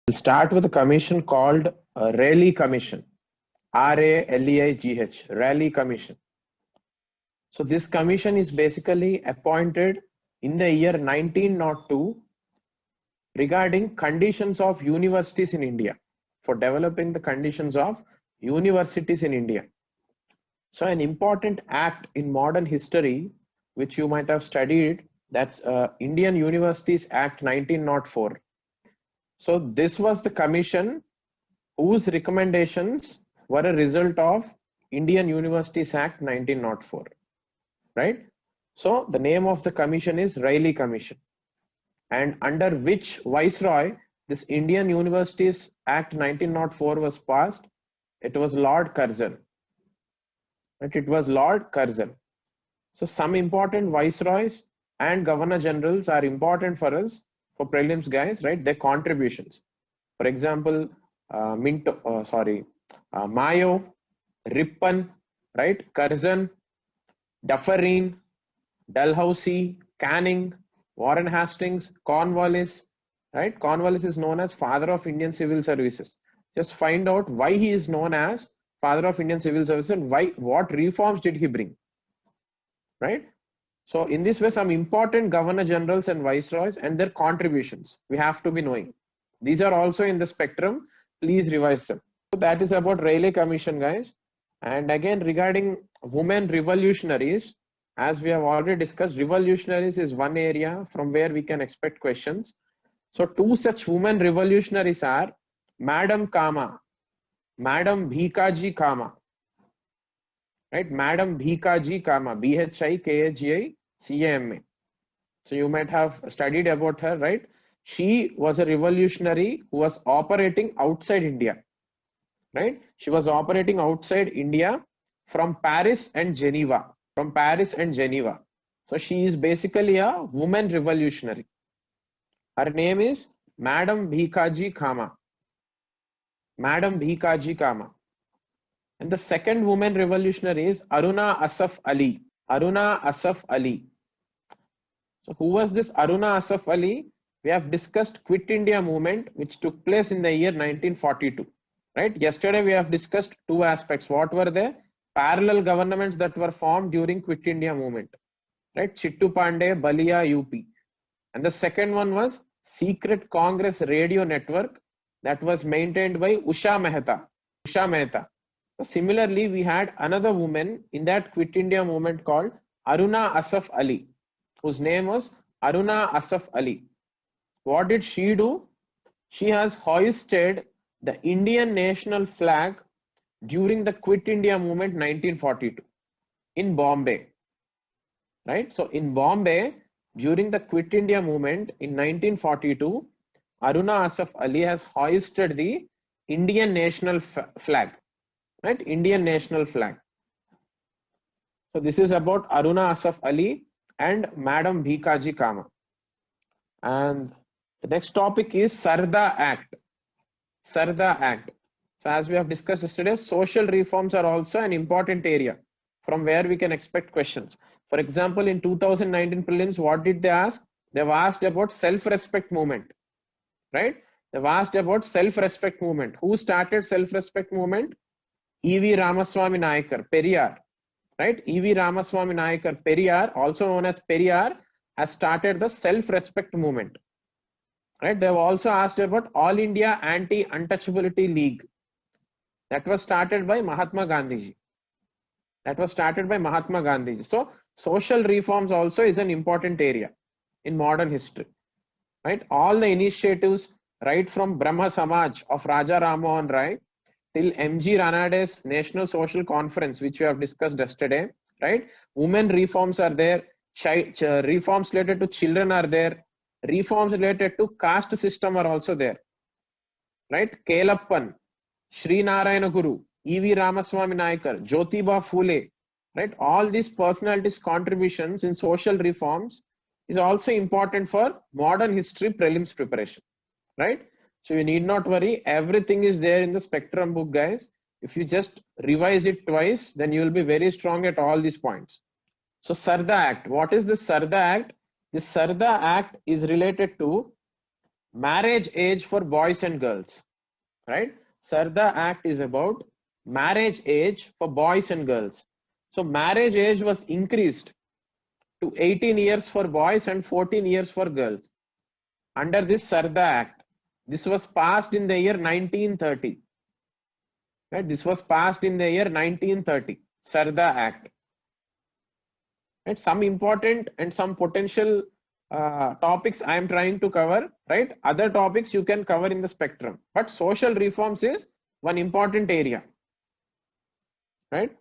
We'll start with a commission called Raleigh Commission. RALEIGH, Raleigh Commission. So this commission is basically appointed in the year 1902 regarding conditions of universities in India, for developing the conditions of universities in India. So an important act in modern history, which you might have studied, that's Indian Universities Act 1904. So this was the commission whose recommendations were a result of Indian Universities Act 1904, right? So the name of the commission is Raleigh Commission, and under which viceroy this Indian Universities Act 1904 was passed? It was Lord Curzon. Right? It was Lord Curzon. So some important viceroys and governor generals are important for us for prelims, guys, right? Their contributions. For example, Mayo, Ripon, right? Curzon, Dufferin, Dalhousie, Canning, Warren Hastings, Cornwallis, right? Cornwallis is known as father of Indian civil services. Just find out why he is known as father of Indian civil services and what reforms did he bring, right? So in this way, some important governor generals and viceroys and their contributions we have to be knowing. These are also in the spectrum. Please revise them. So that is about Raleigh Commission, guys. And again, regarding women revolutionaries, as we have already discussed, revolutionaries is one area from where we can expect questions. So two such women revolutionaries are Madam Kama, Madam Bhikaji Kama, right? Madam Bhikaji Kama, Bhikagicama. So you might have studied about her, right? She was a revolutionary who was operating outside India, right? She was operating outside India from Paris and Geneva. So she is basically a woman revolutionary. Her name is Madam Bhikaji Kama. Madam Bhikaji Kama. And the second woman revolutionary is Aruna Asaf Ali. Aruna Asaf Ali. So who was this Aruna Asaf Ali? We have discussed Quit India movement, which took place in the year 1942. Right? Yesterday we have discussed two aspects. What were the parallel governments that were formed during Quit India movement? Right? Chittu Pandey, Balia, UP. And the second one was Secret Congress Radio Network that was maintained by Usha Mehta. So similarly, we had another woman in that Quit India movement called Aruna Asaf Ali, whose name was Aruna Asaf Ali. What did she do? She has hoisted the Indian national flag during the Quit India movement 1942 in Bombay. Right? So in Bombay, during the Quit India movement in 1942, Aruna Asaf Ali has hoisted the Indian national flag. Right? Indian national flag. So this is about Aruna Asaf Ali and Madam Bhikaji Kama. And the next topic is Sarda Act. Sarda Act. So as we have discussed yesterday, social reforms are also an important area from where we can expect questions. For example, in 2019 prelims, what did they ask? They've asked about self-respect movement, right? They've asked about self-respect movement. Who started self-respect movement? E.V. Ramaswamy Nayakar, Periyar, right? E.V. Ramaswamy Nayakar, Periyar, also known as Periyar, has started the self-respect movement, right? They've also asked about All India Anti-Untouchability League. That was started by Mahatma Gandhiji. So social reforms also is an important area in modern history, right? All the initiatives, right from Brahma Samaj of Raja Ram Mohan Rai till M.G. Ranade's National Social Conference, which we have discussed yesterday, right? Women reforms are there, reforms related to children are there, reforms related to caste system are also there, right? Kelappan, Sri Narayana Guru, E.V. Ramaswamy Nayakar, Jyotiba Phule, right? All these personalities' contributions in social reforms is also important for modern history prelims preparation, right? So you need not worry. Everything is there in the spectrum book, guys. If you just revise it twice, then you will be very strong at all these points. So Sarda Act. What is this Sarda Act? This Sarda Act is related to marriage age for boys and girls, right? Sarda Act is about marriage age for boys and girls. So marriage age was increased to 18 years for boys and 14 years for girls under this Sarda Act. This was passed in the year 1930. Right? This was passed in the year 1930, Sarda Act. Right? Some important and some potential topics I am trying to cover, right? Other topics you can cover in the spectrum, but social reforms is one important area, right?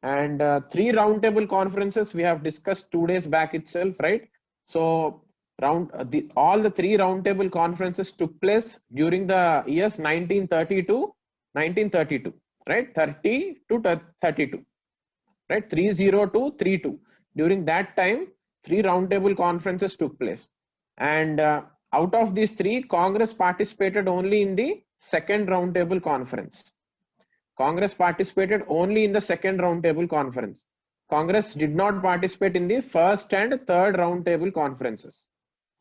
And 3 roundtable conferences we have discussed 2 days back itself, right? So all the 3 roundtable conferences took place during the years 1930 to 1932, right? 30 to 32, right? 30 to 32. During that time, 3 roundtable conferences took place, and out of these 3, Congress participated only in the second roundtable conference. Congress participated only in the second roundtable conference. Congress did not participate in the first and third roundtable conferences,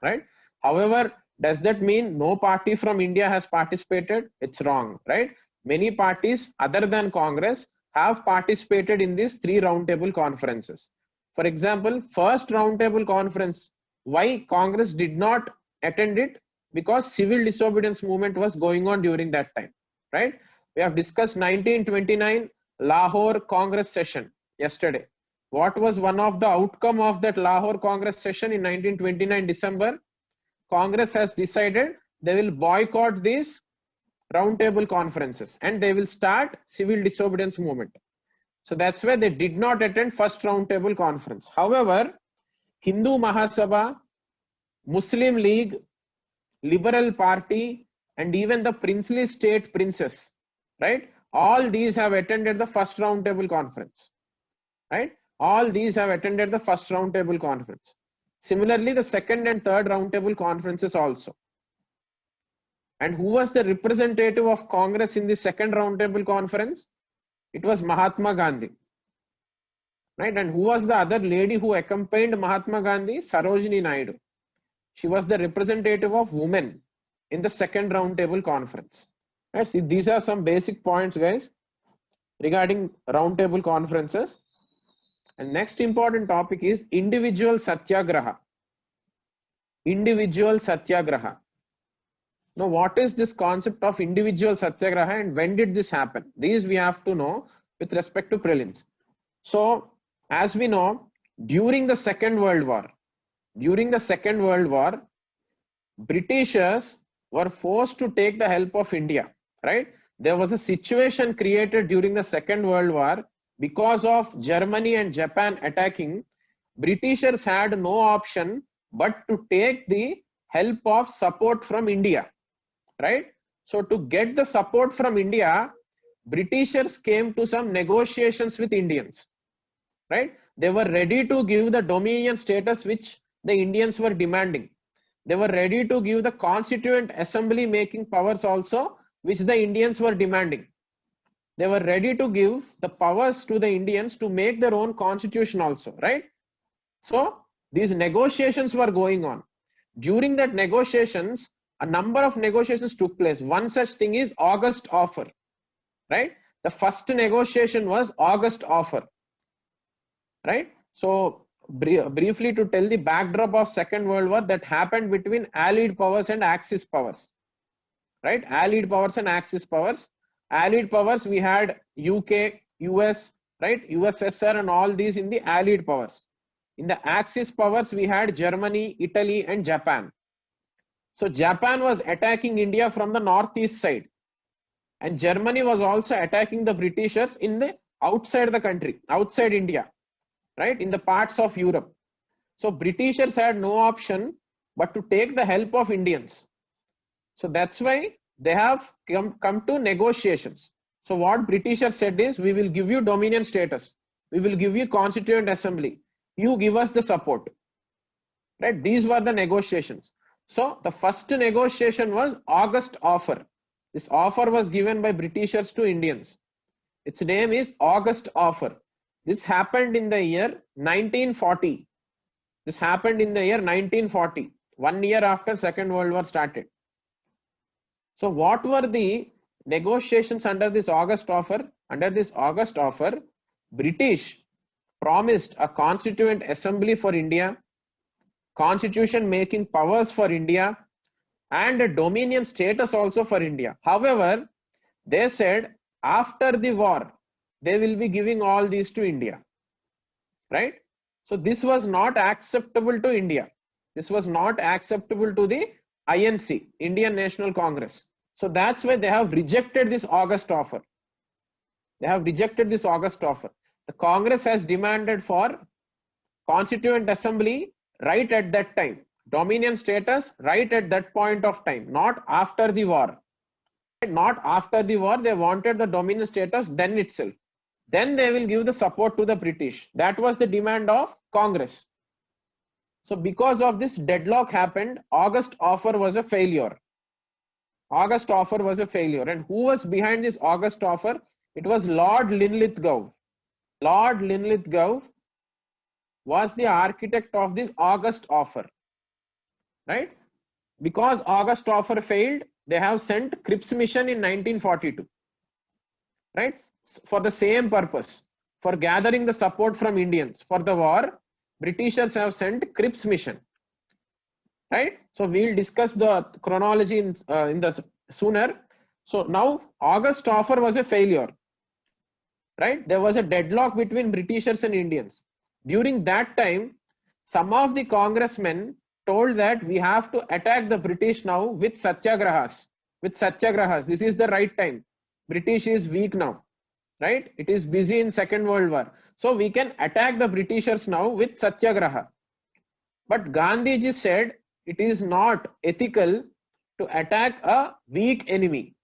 right? However, does that mean no party from India has participated? It's wrong, right? Many parties other than Congress have participated in these 3 roundtable conferences. For example, first roundtable conference, why Congress did not attend it? Because civil disobedience movement was going on during that time, right? We have discussed 1929 Lahore Congress session yesterday. What was one of the outcome of that Lahore Congress session in 1929 December? Congress has decided they will boycott these roundtable conferences and they will start civil disobedience movement. So that's why they did not attend first roundtable conference. However, Hindu Mahasabha, Muslim League, Liberal Party, and even the princely state princes, right? All these have attended the first roundtable conference, right? All these have attended the first roundtable conference. Similarly, the second and third roundtable conferences also. And who was the representative of Congress in the second roundtable conference? It was Mahatma Gandhi, right? And who was the other lady who accompanied Mahatma Gandhi? Sarojini Naidu. She was the representative of women in the second roundtable conference. Right? See, these are some basic points, guys, regarding roundtable conferences. And next important topic is individual satyagraha. Individual satyagraha. Now, what is this concept of individual satyagraha and when did this happen? These we have to know with respect to prelims. So, as we know, during the Second World War, Britishers were forced to take the help of India, right? There was a situation created during the Second World War because of Germany and Japan attacking. Britishers had no option but to take the help of support from India, right? So to get the support from India, Britishers came to some negotiations with Indians, right? They were ready to give the dominion status which the Indians were demanding. They were ready to give the constituent assembly making powers also which the Indians were demanding. They were ready to give the powers to the Indians to make their own constitution also, right? So these negotiations were going on. During that negotiations, a number of negotiations took place. One such thing is August offer, right? The first negotiation was August offer, right? So briefly to tell the backdrop of Second World War that happened between Allied powers and Axis powers, right? Allied powers and Axis powers. Allied powers, we had UK, US, right? USSR and all these in the Allied powers. In the Axis powers, we had Germany, Italy, and Japan. So Japan was attacking India from the northeast side, and Germany was also attacking the Britishers in the outside the country, outside India, right? In the parts of Europe. So Britishers had no option but to take the help of Indians. So that's why they have come to negotiations. So what Britishers said is, we will give you dominion status, we will give you constituent assembly, you give us the support, right? These were the negotiations. So the first negotiation was August offer. This offer was given by Britishers to Indians. Its name is August offer. This happened in the year 1940. This happened in the year 1940, 1 year after Second World War started. So what were the negotiations under this August offer? Under this August offer, British promised a constituent assembly for India, constitution making powers for India, and a dominion status also for India. However, they said after the war, they will be giving all these to India, right? So this was not acceptable to India. This was not acceptable to the INC, Indian National Congress. So that's why they have rejected this August offer. They have rejected this August offer. The Congress has demanded for Constituent Assembly right at that time, dominion status right at that point of time, not after the war. Not after the war, they wanted the dominion status then itself. Then they will give the support to the British. That was the demand of Congress. So because of this deadlock happened, August offer was a failure. August offer was a failure. And who was behind this August offer? It was Lord Linlithgow. Lord Linlithgow was the architect of this August offer, right? Because August offer failed, they have sent Cripps mission in 1942, right? For the same purpose, for gathering the support from Indians for the war, Britishers have sent Cripps mission, right? So we'll discuss the chronology in the sooner. So now August offer was a failure, right? There was a deadlock between Britishers and Indians. During that time, some of the congressmen told that we have to attack the British now with satyagrahas. With satyagrahas, this is the right time. British is weak now, right? It is busy in Second World War. So we can attack the Britishers now with satyagraha. But Gandhiji said it is not ethical to attack a weak enemy,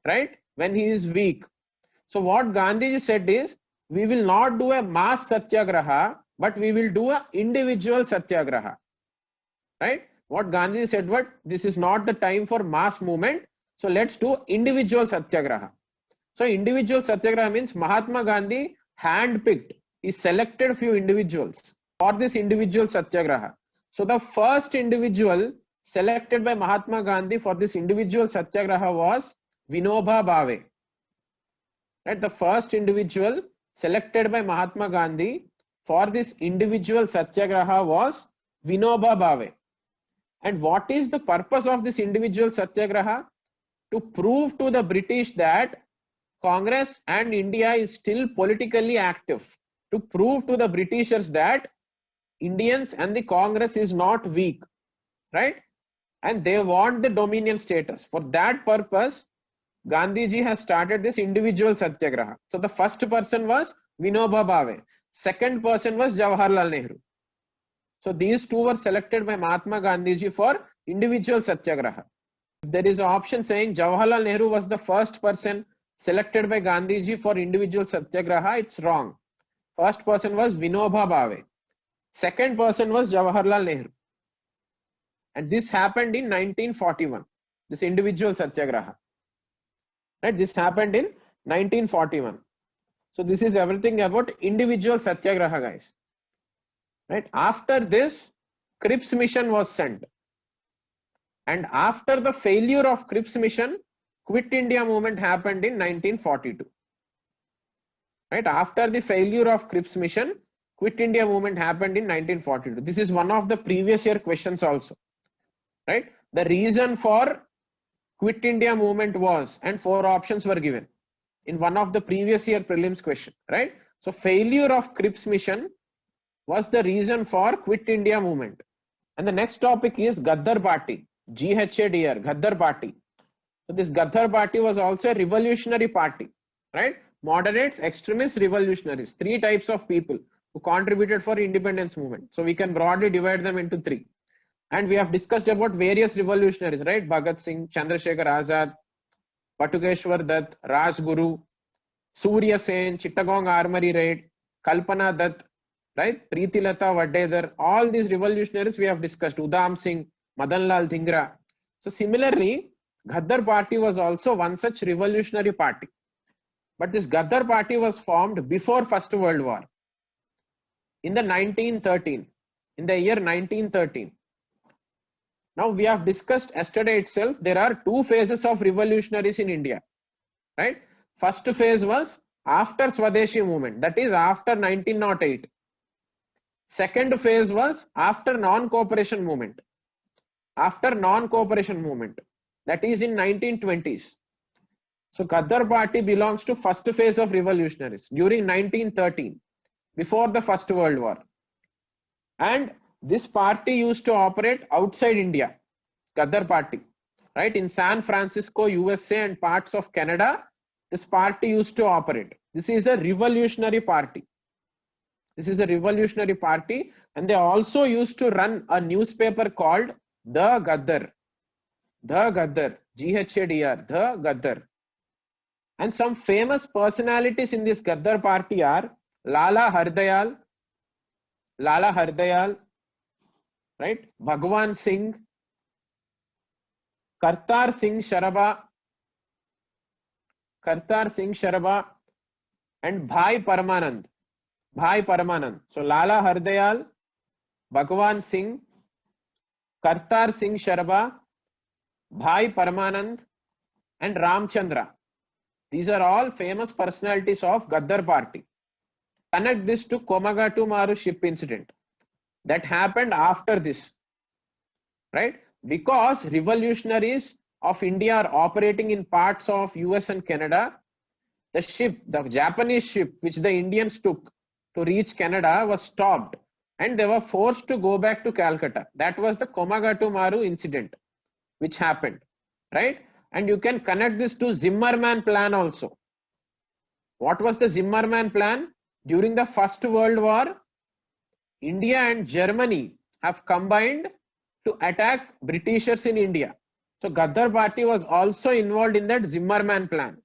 right? When he is weak. So what Gandhiji said is, we will not do a mass satyagraha, but we will do an individual satyagraha, right? What Gandhi said, what this is not the time for mass movement, so let's do individual satyagraha. So individual satyagraha means Mahatma Gandhi handpicked, he selected few individuals for this individual satyagraha. So the first individual selected by Mahatma Gandhi for this individual satyagraha was Vinoba Bhave, right? The first individual selected by Mahatma Gandhi for this individual satyagraha was Vinoba Bhave. And what is the purpose of this individual satyagraha? To prove to the British that Congress and India is still politically active. To prove to the Britishers that Indians and the Congress is not weak, right? And they want the dominion status. For that purpose, Gandhiji has started this individual satyagraha. So the first person was Vinoba Bhave. Second person was Jawaharlal Nehru. So these two were selected by Mahatma Gandhiji for individual satyagraha. If there is an option saying Jawaharlal Nehru was the first person selected by Gandhiji for individual satyagraha, it's wrong. First person was Vinoba Bhave. Second person was Jawaharlal Nehru. And this happened in 1941, this individual satyagraha. Right? This happened in 1941. So this is everything about individual satyagraha, guys. Right? After this, Cripps mission was sent. And after the failure of Cripps mission, Quit India movement happened in 1942. Right? After the failure of Cripps mission, Quit India movement happened in 1942. This is one of the previous year questions also. Right? The reason for Quit India movement was, and 4 options were given in one of the previous year prelims question, right? So failure of Cripps mission was the reason for Quit India movement. And the next topic is Gaddar Party, GHADR, Gaddar Party. So this Gaddar Party was also a revolutionary party, right? Moderates, extremists, revolutionaries, 3 types of people who contributed for independence movement. So we can broadly divide them into 3. And we have discussed about various revolutionaries, right? Bhagat Singh, Chandrasekhar Azad, Patukeshwar Dutt, Rajguru, Surya Sen, Chittagong Armory Raid, Kalpana Dutt, right? Preeti Latha Vaddedar, all these revolutionaries we have discussed, Udham Singh, Madan Lal Dhingra. So similarly, Gaddar Party was also one such revolutionary party. But this Gaddar Party was formed before First World War. In the 1913, in the year 1913. Now we have discussed yesterday itself, there are two phases of revolutionaries in India, right? First phase was after Swadeshi movement, that is after 1908. Second phase was after non-cooperation movement. After non-cooperation movement, that is in 1920s. So Ghadar party belongs to first phase of revolutionaries during 1913, before the First World War. And this party used to operate outside India, Ghadar party, right? In San Francisco, USA and parts of Canada, this party used to operate. This is a revolutionary party. This is a revolutionary party, and they also used to run a newspaper called The Ghadar. The Ghadar, G-H-A-D-R, The Ghadar. And some famous personalities in this Ghadar party are Lala Hardayal, right? Bhagwan Singh, Kartar Singh Sharaba, and Bhai Paramanand. So Lala Hardayal, Bhagwan Singh, Kartar Singh Sharaba, Bhai Paramanand, and Ramchandra. These are all famous personalities of Ghadar party. Connect this to Kollabatula ship incident that happened after this, right? Because revolutionaries of India are operating in parts of US and Canada, the Japanese ship which the Indians took to reach Canada was stopped and they were forced to go back to Calcutta. That was the Kollabatula incident which happened, right? And you can connect this to Zimmermann plan also. What was the Zimmermann plan? During the First World War, India and Germany have combined to attack Britishers in India. So Ghadar party was also involved in that Zimmermann plan,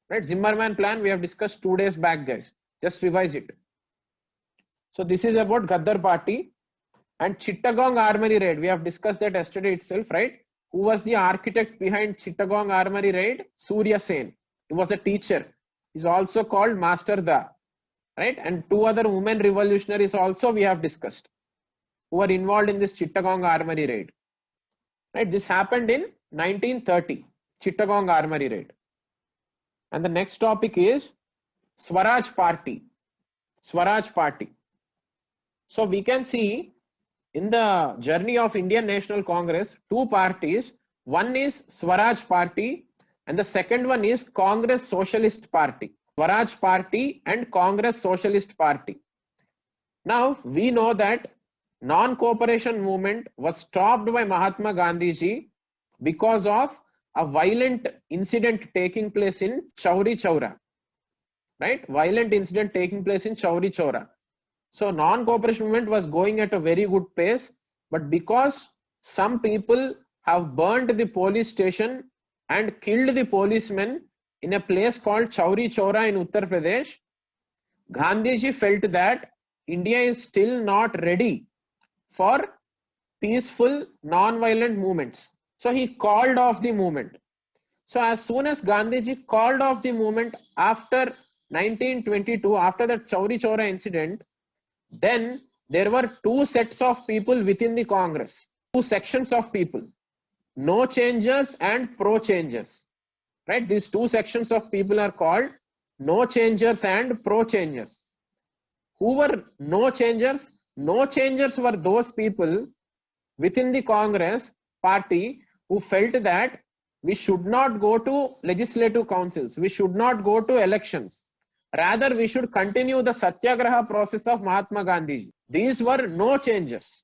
right? Zimmermann plan we have discussed 2 days back, guys. Just revise it. So this is about Ghadar party. And Chittagong Armory raid, we have discussed that yesterday itself, right? Who was the architect behind Chittagong Armory raid? Surya Sen. He was a teacher. He's also called Master Da, right? And two other women revolutionaries also we have discussed who were involved in this Chittagong Armory raid, right? This happened in 1930, Chittagong Armory raid. And the next topic is Swaraj party. Swaraj party. So we can see in the journey of Indian National Congress, two parties. One is Swaraj party and the second one is Congress Socialist Party. Swaraj party and Congress Socialist Party. Now we know that non-cooperation movement was stopped by Mahatma Gandhi ji because of a violent incident taking place in Chauri Chaura, right? Violent incident taking place in Chauri Chaura. So non-cooperation movement was going at a very good pace, but because some people have burned the police station and killed the policemen in a place called Chauri Chaura in Uttar Pradesh, Gandhiji felt that India is still not ready for peaceful non-violent movements. So he called off the movement. So as soon as Gandhiji called off the movement after 1922, after the Chauri Chaura incident, then there were two sets of people within the Congress, two sections of people, no changers and pro changers, right? These two sections of people are called no changers and pro changers. Who were no changers? No changers were those people within the Congress party who felt that we should not go to legislative councils, we should not go to elections. Rather, we should continue the Satyagraha process of Mahatma Gandhi. These were no changers,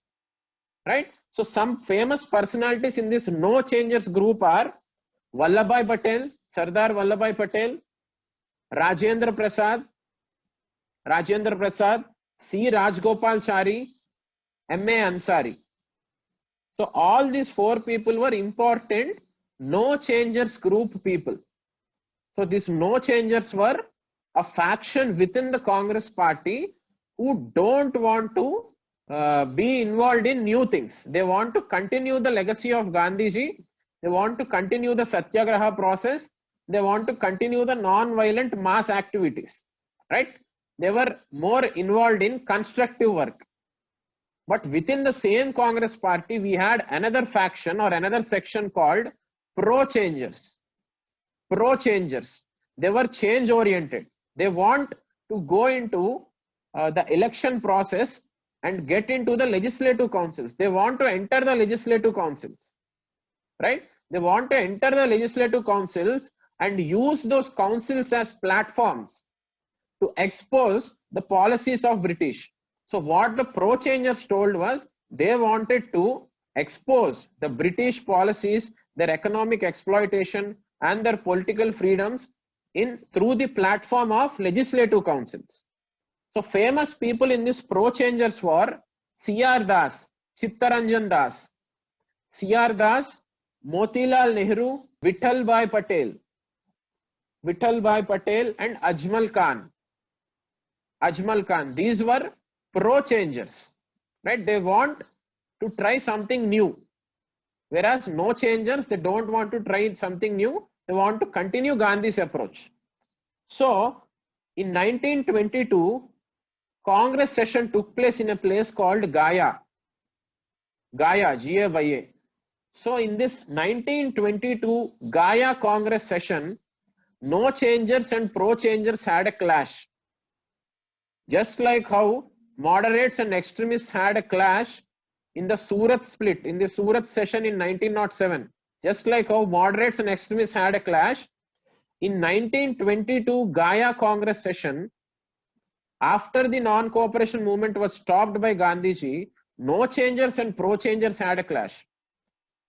right? So some famous personalities in this no changers group are Vallabhbhai Patel, Sardar Vallabhbhai Patel, Rajendra Prasad, C. Rajgopalachari, M.A. Ansari. So all these four people were important no changers group people. So these no changers were a faction within the Congress party who don't want to be involved in new things. They want to continue the legacy of Gandhiji. They want to continue the Satyagraha process. They want to continue the non-violent mass activities, right? They were more involved in constructive work. But within the same Congress party, we had another faction or another section called pro-changers. Pro-changers. They were change-oriented. They want to go into the election process and get into the legislative councils. They want to enter the legislative councils, right? They want to enter the legislative councils and use those councils as platforms to expose the policies of British. So what the pro-changers told was they wanted to expose the British policies, their economic exploitation and their political freedoms through the platform of legislative councils. So famous people in this pro-changers were C.R. Das, Chittaranjan Das, C.R. Das, Motilal Nehru, Vithalbhai Patel and Ajmal Khan. These were pro-changers, right? They want to try something new. Whereas no changers, they don't want to try something new. They want to continue Gandhi's approach. So in 1922, Congress session took place in a place called Gaya, G-A-Y-A. So in this 1922 Gaya Congress session, no changers and pro-changers had a clash. Just like how moderates and extremists had a clash in the Surat split, in the Surat session in 1907. Just like how moderates and extremists had a clash, in 1922 Gaya Congress session, after the non-cooperation movement was stopped by Gandhiji, no changers and pro-changers had a clash.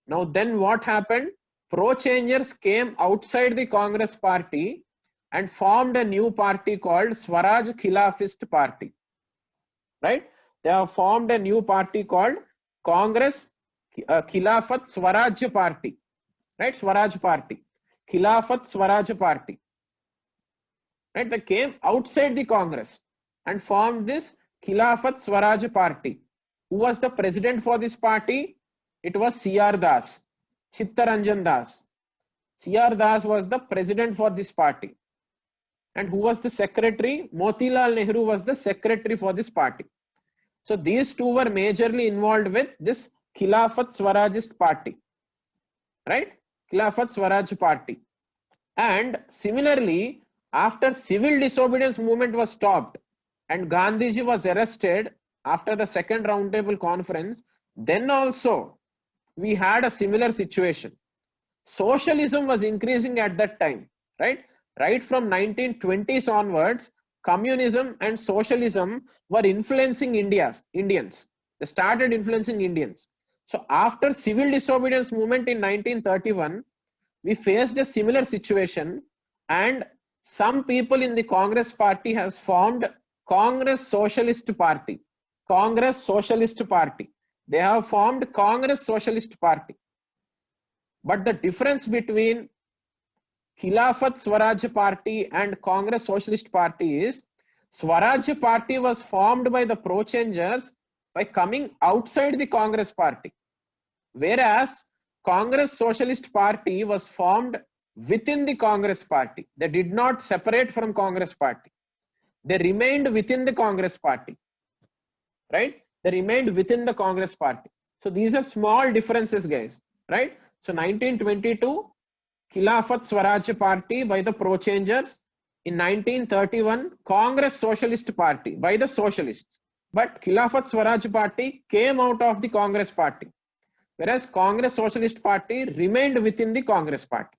Now then what happened? Pro-changers came outside the Congress party and formed a new party called Swaraj Khilafist Party. Right? They have formed a new party called Congress Khilafat Swaraj Party. Right? Swaraj Party. Khilafat Swaraj Party. Right? They came outside the Congress and formed this Khilafat Swaraj Party. Who was the president for this party? It was C.R. Das, Chittaranjan Das. C.R. Das was the president for this party. And who was the secretary? Motilal Nehru was the secretary for this party. So these two were majorly involved with this Khilafat Swarajist Party. Right? Khilafat Swaraj Party. And similarly, after civil disobedience movement was stopped and Gandhiji was arrested after the second roundtable conference, then also we had a similar situation. Socialism was increasing at that time, right? Right from 1920s onwards, communism and socialism were influencing Indians. They started influencing Indians. So after civil disobedience movement in 1931, we faced a similar situation, and some people in the Congress party has formed Congress Socialist Party. Congress Socialist Party. They have formed Congress Socialist Party. But the difference between Khilafat Swaraj Party and Congress Socialist Party is Swaraj Party was formed by the pro-changers by coming outside the Congress Party. Whereas Congress Socialist Party was formed within the Congress Party. They did not separate from Congress Party. They remained within the Congress Party. Right? They remained within the Congress Party. So these are small differences, guys. Right? So 1922, Khilafat Swaraj Party by the pro-changers. In 1931, Congress Socialist Party by the socialists. But Khilafat Swaraj Party came out of the Congress Party. Whereas Congress Socialist Party remained within the Congress Party.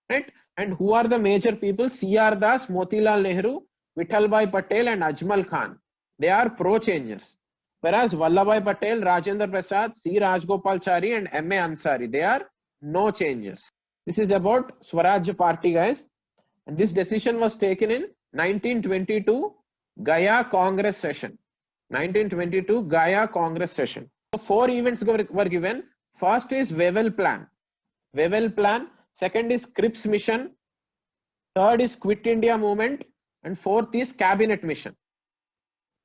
Right? And who are the major people? C.R. Das, Motilal Nehru, Vithalbhai Patel and Ajmal Khan. They are pro-changers. Whereas Vallabhbhai Patel, Rajendra Prasad, C. Rajgopalachari and M.A. Ansari, they are no changers. This is about Swaraj Party, guys. And this decision was taken in 1922 Gaya Congress session. 1922 Gaya Congress session. So 4 events were given. First is Wavell Plan. Wavell Plan. Second is Cripps Mission. Third is Quit India Movement. And fourth is Cabinet Mission.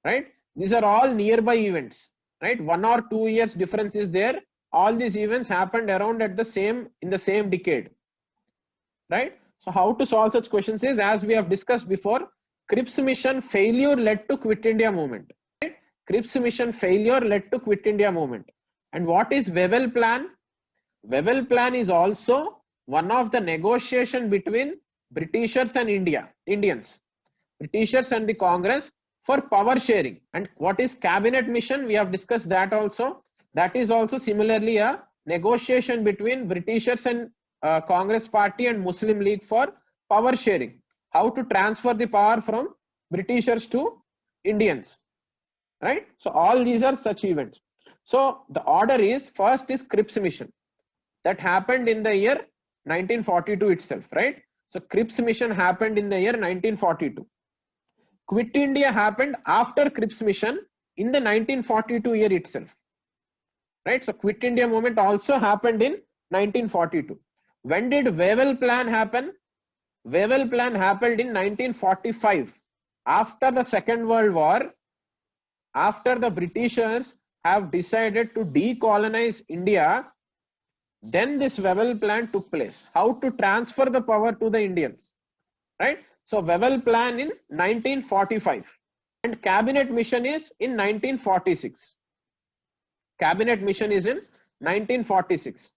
Right? These are all nearby events. Right? 1 or 2 years difference is there. All these events happened around in the same decade. Right? So how to solve such questions is, as we have discussed before, Cripps Mission failure led to Quit India Movement. Right? Cripps mission failure led to Quit India movement. And what is Wavell Plan? Wavell Plan is also one of the negotiation between Britishers and Indians, Britishers and the Congress for power sharing. And what is cabinet mission? We have discussed that also. That is also similarly a negotiation between Britishers and Congress party and Muslim League for power sharing. How to transfer the power from Britishers to Indians, right? So all these are such events. So the order is, first is Cripps mission. That happened in the year 1942 itself, right? So Cripps mission happened in the year 1942. Quit India happened after Cripps mission in the 1942 year itself, right? So Quit India movement also happened in 1942. When did Wavell Plan happen? Wavell Plan happened in 1945. After the Second World War, after the Britishers have decided to decolonize India, then this Wavell Plan took place. How to transfer the power to the Indians, right? So Wavell Plan in 1945 and Cabinet Mission is in 1946. Cabinet Mission is in 1946.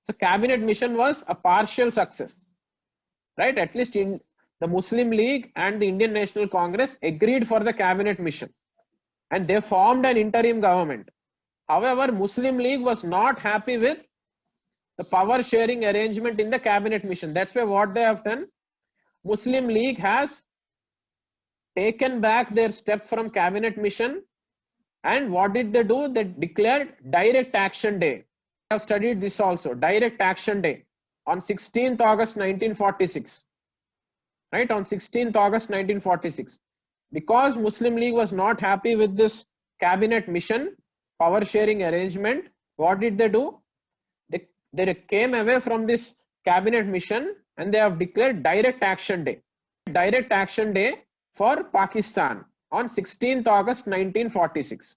So Cabinet Mission was a partial success, right? At least in the Muslim League and the Indian National Congress agreed for the Cabinet Mission and they formed an interim government. However, Muslim League was not happy with the power sharing arrangement in the Cabinet Mission. That's why what they have done, Muslim League has taken back their step from Cabinet Mission. And what did they do? They declared Direct Action Day. I have studied this also, Direct Action Day on 16th August 1946. Right, on 16th August 1946. Because Muslim League was not happy with this Cabinet Mission power sharing arrangement, what did they do? They came away from this Cabinet Mission and they have declared Direct Action Day. Direct Action Day for Pakistan on 16th August 1946.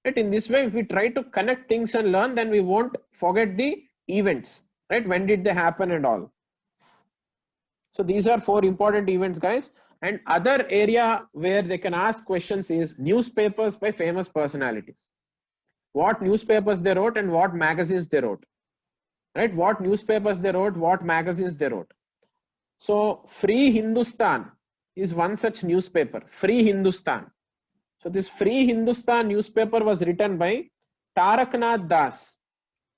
Right? In this way, if we try to connect things and learn, then we won't forget the events. Right? When did they happen and all. So these are 4 important events, guys. And other area where they can ask questions is newspapers by famous personalities. What newspapers they wrote and what magazines they wrote. Right? What newspapers they wrote, what magazines they wrote. So Free Hindustan is one such newspaper, Free Hindustan. So this Free Hindustan newspaper was written by Taraknath Das.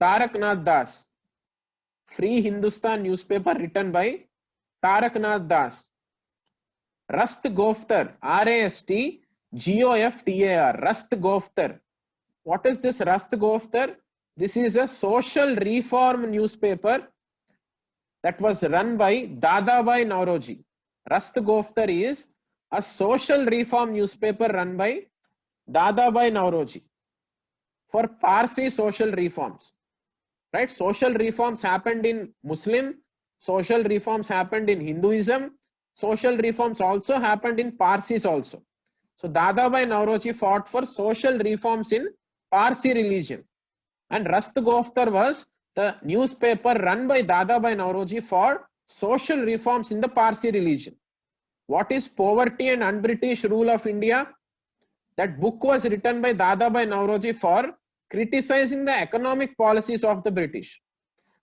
Taraknath Das. Free Hindustan newspaper written by Taraknath Das. Rast Goftar, R-A-S-T-G-O-F-T-A-R, Rast Goftar. What is this Rast Goftar? This is a social reform newspaper that was run by Dadabhai Nauroji. Rast Goftar is a social reform newspaper run by Dadabhai Nauroji for Parsi social reforms. Right? Social reforms happened in Muslim, social reforms happened in Hinduism, social reforms also happened in Parsis also. So Dadabhai Nauroji fought for social reforms in Parsi religion. And Rast Goftar was the newspaper run by Dadabhai Nauroji for social reforms in the Parsi religion. What is Poverty and Un-British Rule of India? That book was written by Dadabhai Nauroji for criticizing the economic policies of the British.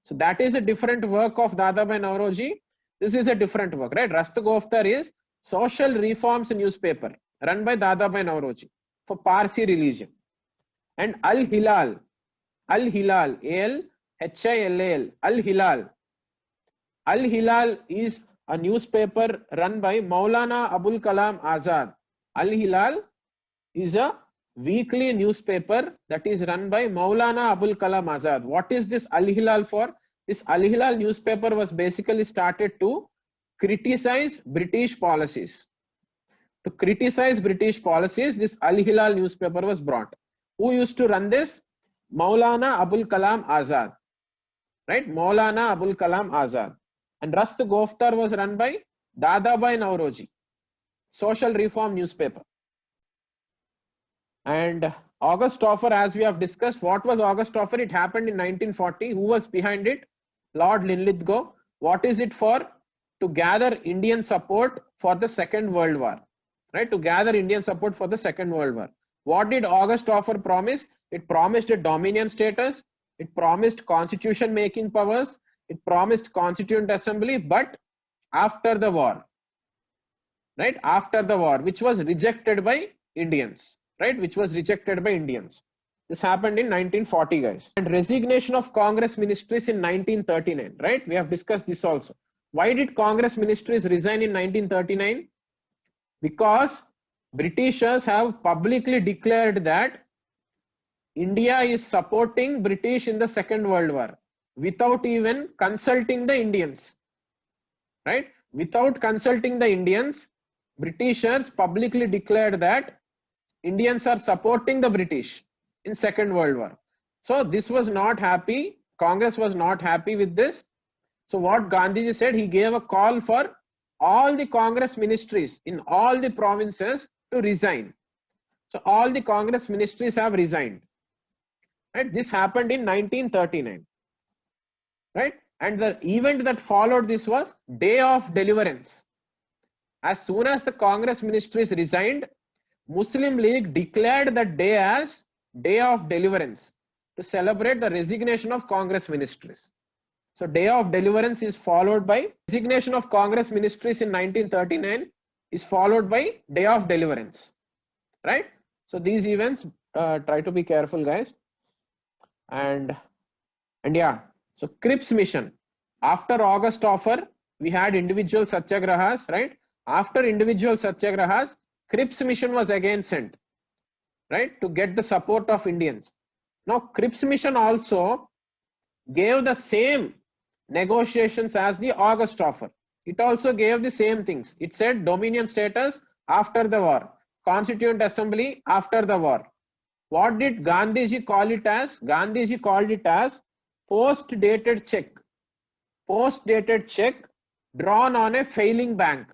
So that is a different work of Dadabhai Nauroji. This is a different work, right? Rast Goftar is social reforms newspaper run by Dadabhai Nauroji for Parsi religion. And Al-Hilal, Al-Hilal, A-L-H-I-L-A-L, Al-Hilal. Al-Hilal is a newspaper run by Maulana Abul Kalam Azad. Al-Hilal is a weekly newspaper that is run by Maulana Abul Kalam Azad. What is this Al-Hilal for? This Al-Hilal newspaper was basically started to criticize British policies. To criticize British policies, this Al-Hilal newspaper was brought. Who used to run this? Maulana Abul Kalam Azad. Right? Maulana Abul Kalam Azad. And Rast Goftar was run by Dadabhai Nauroji. Social reform newspaper. And August Offer, as we have discussed, what was August Offer? It happened in 1940. Who was behind it? Lord Linlithgow. What is it for? To gather Indian support for the Second World War. right? To gather Indian support for the Second World War. What did August offer promise? It promised a dominion status. It promised constitution making powers. It promised constituent assembly, but after the war, right? After the war, which was rejected by Indians, right? Which was rejected by Indians. This happened in 1940, guys. And resignation of Congress ministries in 1939, right? We have discussed this also. Why did Congress ministries resign in 1939? Because Britishers have publicly declared that India is supporting British in the Second World War without even consulting the Indians, right? Without consulting the Indians, Britishers publicly declared that Indians are supporting the British in Second World War. So this was not happy. Congress was not happy with this. So what Gandhiji said, he gave a call for all the Congress ministries in all the provinces to resign. So all the Congress ministries have resigned. Right? This happened in 1939. Right? And the event that followed this was Day of Deliverance. As soon as the Congress ministries resigned, Muslim League declared that day as Day of Deliverance to celebrate the resignation of Congress ministries. So Day of Deliverance is followed by resignation of Congress ministries in 1939 is followed by Day of Deliverance, right? So these events, try to be careful, guys. And yeah, so Cripps mission. After August offer, we had individual satyagrahas, right? After individual satyagrahas, Cripps mission was again sent, right? To get the support of Indians. Now Cripps mission also gave the same negotiations as the August offer. It also gave the same things. It said dominion status after the war, constituent assembly after the war. What did Gandhiji call it as? Gandhiji called it as post-dated check. Post-dated check drawn on a failing bank,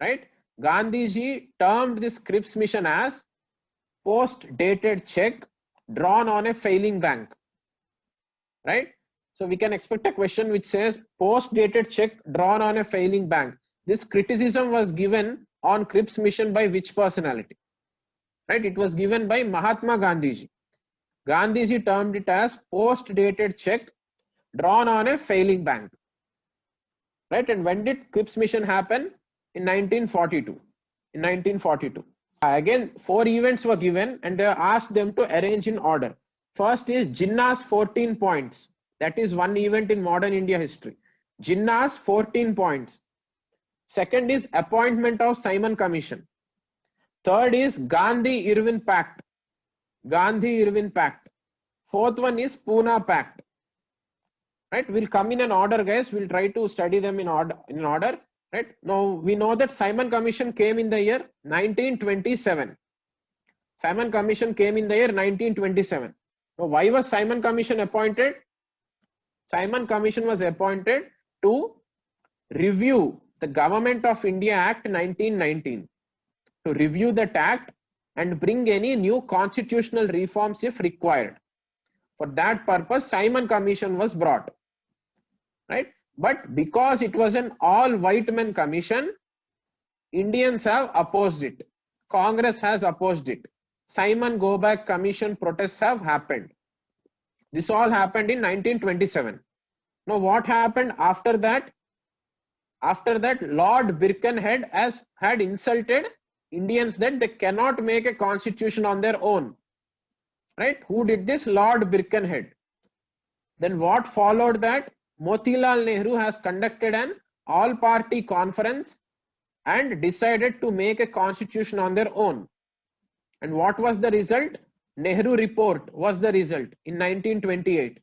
right? Gandhiji termed this Cripps mission as post-dated check drawn on a failing bank, right? So we can expect a question which says post-dated check drawn on a failing bank. This criticism was given on Cripps mission by which personality? Right? It was given by Mahatma Gandhiji. Gandhiji termed it as post-dated check drawn on a failing bank. Right? And when did Cripps mission happen? In 1942. In 1942. Again, 4 events were given and they asked them to arrange in order. First is Jinnah's 14 points. That is one event in modern India history. Jinnah's 14 points. Second is appointment of Simon Commission. Third is Gandhi-Irwin Pact. Gandhi-Irwin Pact. Fourth one is Pune Pact. Right? We'll come in an order, guys. We'll try to study them in order. Right? Now we know that Simon Commission came in the year 1927. Simon Commission came in the year 1927. Now why was Simon Commission appointed? Simon Commission was appointed to review the Government of India Act 1919, to review that act and bring any new constitutional reforms if required. For that purpose, Simon Commission was brought, right? But because it was an all white men commission, Indians have opposed it. Congress has opposed it. Simon Go Back Commission protests have happened. This all happened in 1927. Now what happened after that? After that, Lord Birkenhead had insulted Indians that they cannot make a constitution on their own. Right? Who did this? Lord Birkenhead. Then what followed that? Motilal Nehru has conducted an all-party conference and decided to make a constitution on their own. And what was the result? Nehru Report was the result in 1928.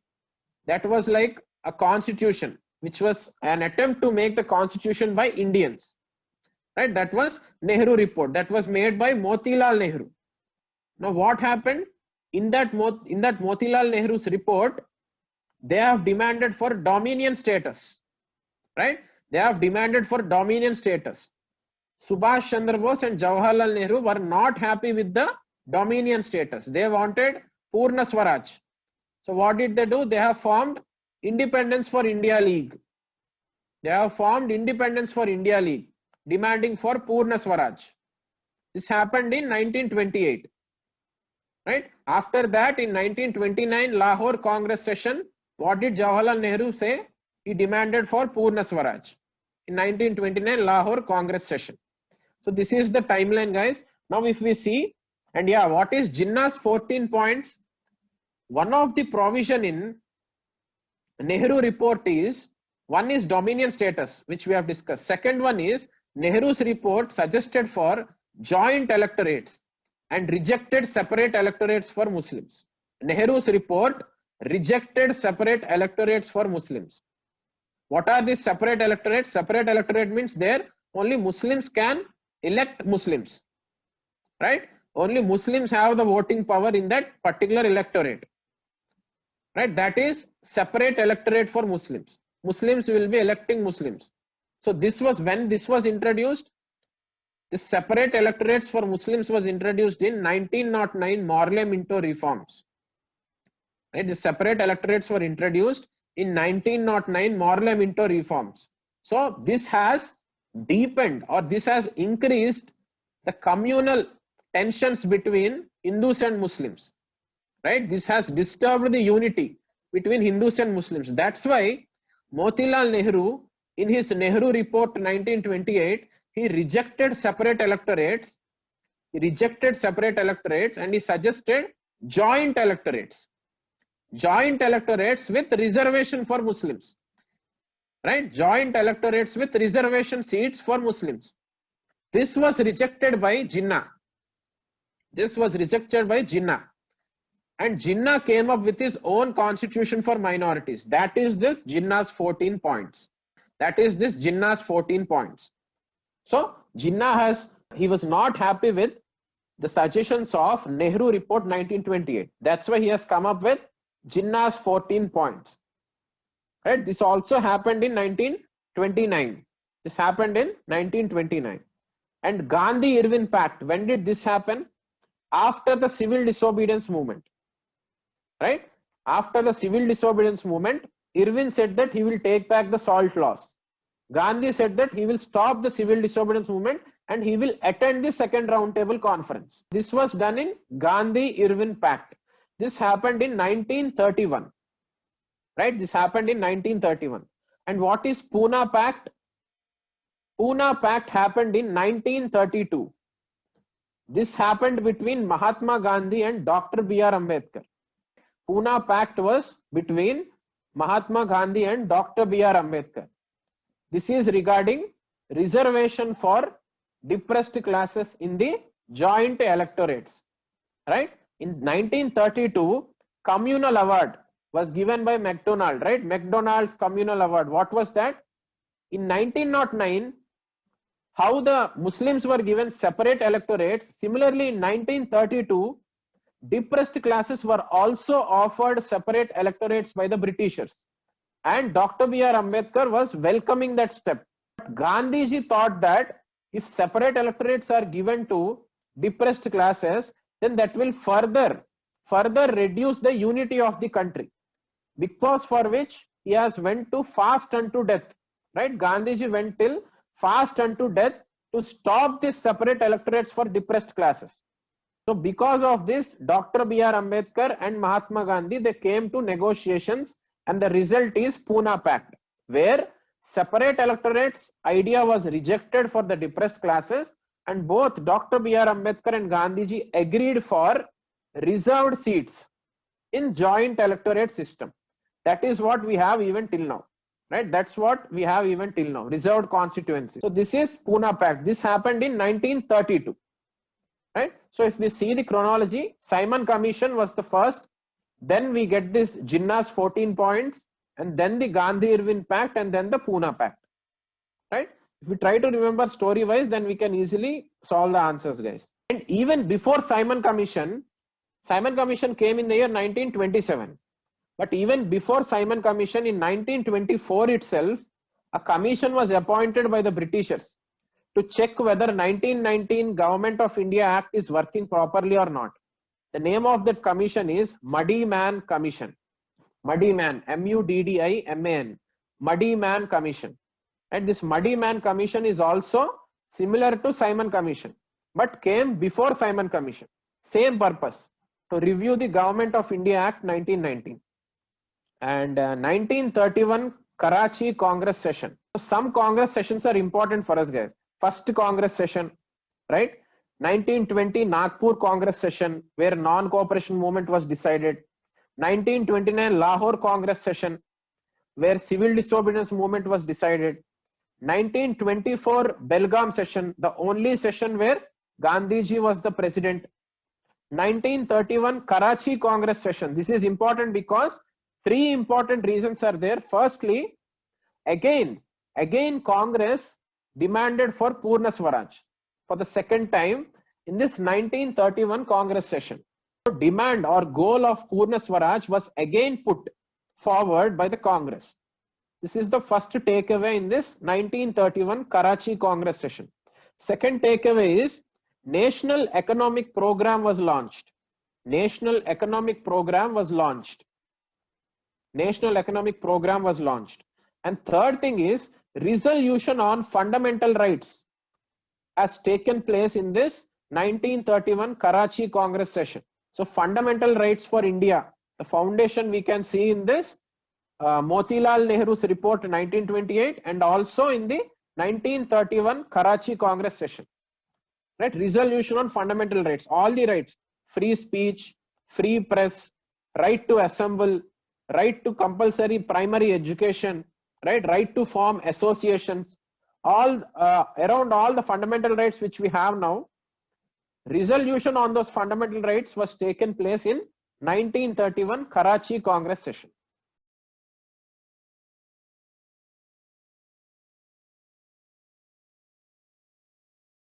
That was like a constitution, which was an attempt to make the constitution by Indians. Right? That was Nehru Report. That was made by Motilal Nehru. Now what happened? In that Motilal Nehru's report, they have demanded for dominion status. Right? They have demanded for dominion status. Subhash Chandra Bose and Jawaharlal Nehru were not happy with the dominion status. They wanted Purna Swaraj. So what did they do? They have formed Independence for India League. They have formed Independence for India League, demanding for Purna Swaraj. This happened in 1928. Right? After that, in 1929 Lahore Congress session, what did Jawaharlal Nehru say? He demanded for Purna Swaraj. In 1929 Lahore Congress session. So this is the timeline, guys. Now if we see, and yeah, what is Jinnah's 14 points? One of the provision in Nehru report is, one is dominion status, which we have discussed. Second one is Nehru's report suggested for joint electorates and rejected separate electorates for Muslims. Nehru's report rejected separate electorates for Muslims. What are these separate electorates? Separate electorate means there only Muslims can elect Muslims, right? Only Muslims have the voting power in that particular electorate, right? That is separate electorate for Muslims. Muslims will be electing Muslims. So this was when this was introduced. The separate electorates for Muslims was introduced in 1909 Morley-Minto reforms. Right? The separate electorates were introduced in 1909 Morley-Minto reforms. So this has deepened, or this has increased the communal tensions between Hindus and Muslims. Right? This has disturbed the unity between Hindus and Muslims. That's why Motilal Nehru, in his Nehru report 1928, he rejected separate electorates. He rejected separate electorates and he suggested joint electorates. Joint electorates with reservation for Muslims. Right? Joint electorates with reservation seats for Muslims. This was rejected by Jinnah. This was rejected by Jinnah. And Jinnah came up with his own constitution for minorities. That is this Jinnah's 14 points. That is this Jinnah's 14 points. So Jinnah he was not happy with the suggestions of Nehru report 1928. That's why he has come up with Jinnah's 14 points. Right? This also happened in 1929. This happened in 1929. And Gandhi-Irwin Pact, when did this happen? After the civil disobedience movement. Right? After the civil disobedience movement, Irwin said that he will take back the salt laws. Gandhi said that he will stop the civil disobedience movement and he will attend the second roundtable conference. This was done in Gandhi-Irwin Pact. This happened in 1931. Right? This happened in 1931. And what is Pune Pact? Pune Pact happened in 1932. This happened between Mahatma Gandhi and Dr. B.R. Ambedkar. Pune Pact was between Mahatma Gandhi and Dr. B.R. Ambedkar. This is regarding reservation for depressed classes in the joint electorates. Right? In 1932, communal award was given by McDonald. Right? McDonald's communal award. What was that? In 1909, how the Muslims were given separate electorates. Similarly, in 1932, depressed classes were also offered separate electorates by the Britishers. And Dr. B.R. Ambedkar was welcoming that step. But Gandhiji thought that if separate electorates are given to depressed classes, then that will further reduce the unity of the country. Because for which he has went to fast unto death. Right? Gandhiji went till fast unto death to stop these separate electorates for depressed classes. So because of this, Dr. B.R. Ambedkar and Mahatma Gandhi, they came to negotiations, and the result is Pune Pact, where separate electorates idea was rejected for the depressed classes, and both Dr. B.R. Ambedkar and Gandhiji agreed for reserved seats in joint electorate system. That is what we have even till now. Right? That's what we have even till now, reserved constituency. So this is Pune Pact. This happened in 1932. Right? So if we see the chronology, Simon Commission was the first, then we get this Jinnah's 14 points, and then the Gandhi-Irwin Pact, and then the Pune Pact. Right? If we try to remember story wise, then we can easily solve the answers, guys. And even before Simon Commission came in the year 1927. But even before Simon Commission in 1924 itself, a commission was appointed by the Britishers to check whether 1919 Government of India Act is working properly or not. The name of that commission is Muddy Man Commission. Muddy Man, M-U-D-D-I-M-A-N, Muddy Man Commission. And this Muddy Man Commission is also similar to Simon Commission. but came before Simon Commission. Same purpose, to review the Government of India Act 1919. And 1931 Karachi Congress session. So some Congress sessions are important for us, guys. First Congress session, right? 1920 Nagpur Congress session, where non-cooperation movement was decided. 1929 Lahore Congress session, where civil disobedience movement was decided. 1924 Belgaum session, the only session where Gandhiji was the president. 1931 Karachi Congress session. This is important because three important reasons are there. Firstly, again Congress demanded for Purna Swaraj for the second time in this 1931 Congress session. So demand or goal of Purna Swaraj was again put forward by the Congress. This is the first takeaway in this 1931 Karachi Congress session. Second takeaway is National Economic Program was launched. National Economic Program was launched. National Economic Program was launched. And third thing is resolution on fundamental rights has taken place in this 1931 Karachi Congress session. So fundamental rights for India, the foundation we can see in this Motilal Nehru's report 1928 and also in the 1931 Karachi Congress session. Right, resolution on fundamental rights, all the rights, free speech, free press, right to assemble, right to compulsory primary education, right to form associations, all around all the fundamental rights which we have now. Resolution on those fundamental rights was taken place in 1931 Karachi Congress session.